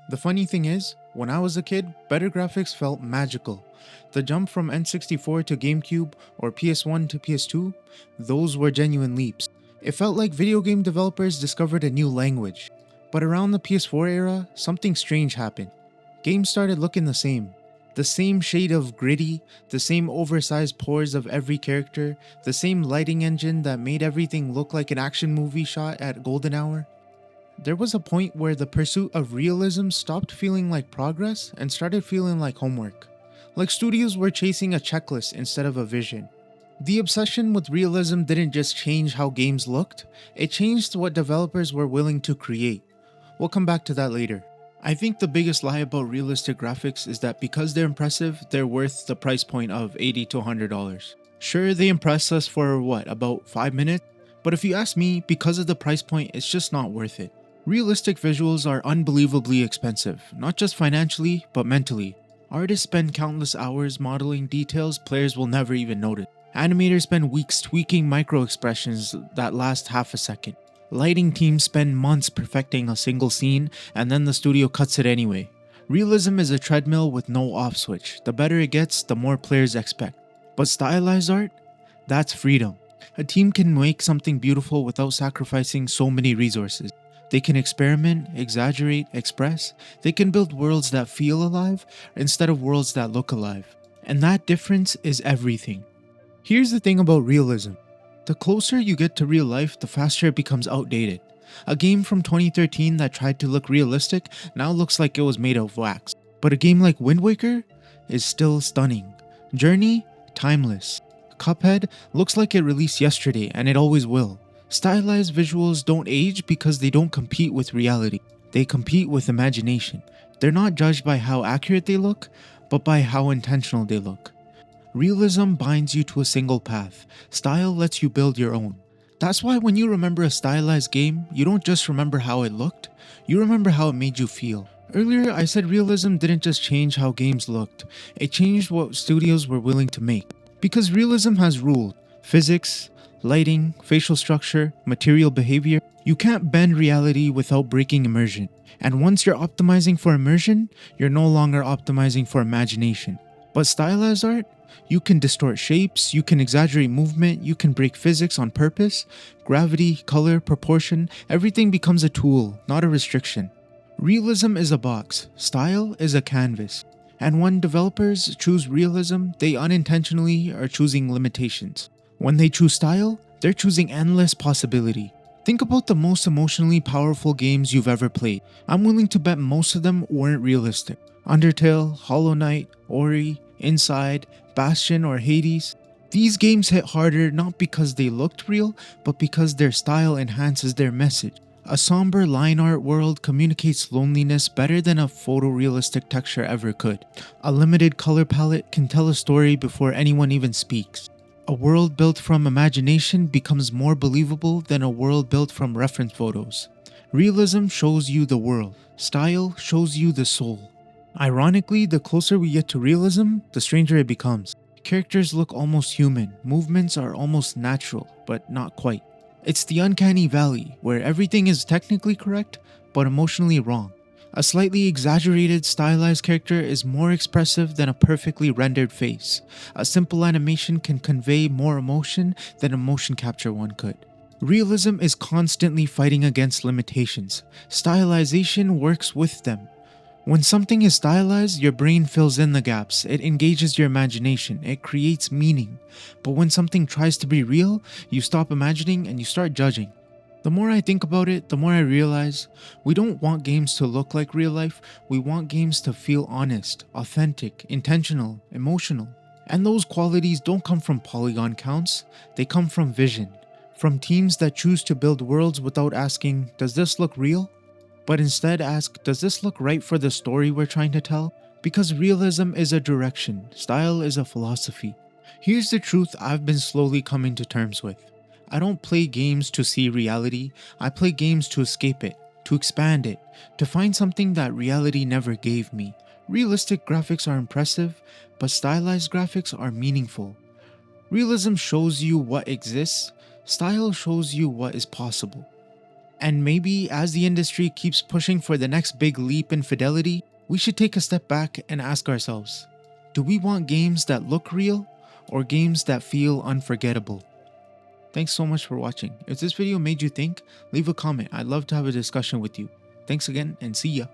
The funny thing is, when I was a kid, better graphics felt magical. The jump from N64 to GameCube or PS1 to PS2, those were genuine leaps. It felt like video game developers discovered a new language. But around the PS4 era, something strange happened. Games started looking the same. The same shade of gritty, the same oversized pores of every character, the same lighting engine that made everything look like an action movie shot at golden hour. There was a point where the pursuit of realism stopped feeling like progress and started feeling like homework. Like studios were chasing a checklist instead of a vision. The obsession with realism didn't just change how games looked, it changed what developers were willing to create. We'll come back to that later. I think the biggest lie about realistic graphics is that because they're impressive, they're worth the price point of $80 to $100. Sure, they impress us for about 5 minutes? But if you ask me, because of the price point, it's just not worth it. Realistic visuals are unbelievably expensive, not just financially, but mentally. Artists spend countless hours modeling details players will never even notice. Animators spend weeks tweaking micro expressions that last half a second. Lighting teams spend months perfecting a single scene, and then the studio cuts it anyway. Realism is a treadmill with no off switch. The better it gets, the more players expect. But stylized art? That's freedom. A team can make something beautiful without sacrificing so many resources. They can experiment, exaggerate, express. They can build worlds that feel alive instead of worlds that look alive. And that difference is everything. Here's the thing about realism. The closer you get to real life, the faster it becomes outdated. A game from 2013 that tried to look realistic now looks like it was made of wax. But a game like Wind Waker is still stunning. Journey, timeless. Cuphead looks like it released yesterday and it always will. Stylized visuals don't age because they don't compete with reality. They compete with imagination. They're not judged by how accurate they look, but by how intentional they look. Realism binds you to a single path. Style lets you build your own. That's why when you remember a stylized game, you don't just remember how it looked, you remember how it made you feel. Earlier, I said realism didn't just change how games looked, it changed what studios were willing to make. Because realism has rules: physics, lighting, facial structure, material behavior. You can't bend reality without breaking immersion. And once you're optimizing for immersion, you're no longer optimizing for imagination. But stylized art? You can distort shapes, you can exaggerate movement, you can break physics on purpose. Gravity, color, proportion, everything becomes a tool, not a restriction. Realism is a box, style is a canvas. And when developers choose realism, they unintentionally are choosing limitations. When they choose style, they're choosing endless possibility. Think about the most emotionally powerful games you've ever played. I'm willing to bet most of them weren't realistic. Undertale, Hollow Knight, Ori, Inside, Bastion, or Hades. These games hit harder not because they looked real, but because their style enhances their message. A somber line art world communicates loneliness better than a photorealistic texture ever could. A limited color palette can tell a story before anyone even speaks. A world built from imagination becomes more believable than a world built from reference photos. Realism shows you the world. Style shows you the soul. Ironically, the closer we get to realism, the stranger it becomes. Characters look almost human, movements are almost natural, but not quite. It's the uncanny valley, where everything is technically correct, but emotionally wrong. A slightly exaggerated, stylized character is more expressive than a perfectly rendered face. A simple animation can convey more emotion than a motion capture one could. Realism is constantly fighting against limitations. Stylization works with them. When something is stylized, your brain fills in the gaps, it engages your imagination, it creates meaning. But when something tries to be real, you stop imagining and you start judging. The more I think about it, the more I realize we don't want games to look like real life, we want games to feel honest, authentic, intentional, emotional. And those qualities don't come from polygon counts, they come from vision. From teams that choose to build worlds without asking, does this look real? But instead ask, does this look right for the story we're trying to tell? Because realism is a direction, style is a philosophy. Here's the truth I've been slowly coming to terms with. I don't play games to see reality, I play games to escape it, to expand it, to find something that reality never gave me. Realistic graphics are impressive, but stylized graphics are meaningful. Realism shows you what exists, style shows you what is possible. And maybe as the industry keeps pushing for the next big leap in fidelity, we should take a step back and ask ourselves, do we want games that look real or games that feel unforgettable? Thanks so much for watching. If this video made you think, leave a comment. I'd love to have a discussion with you. Thanks again and see ya.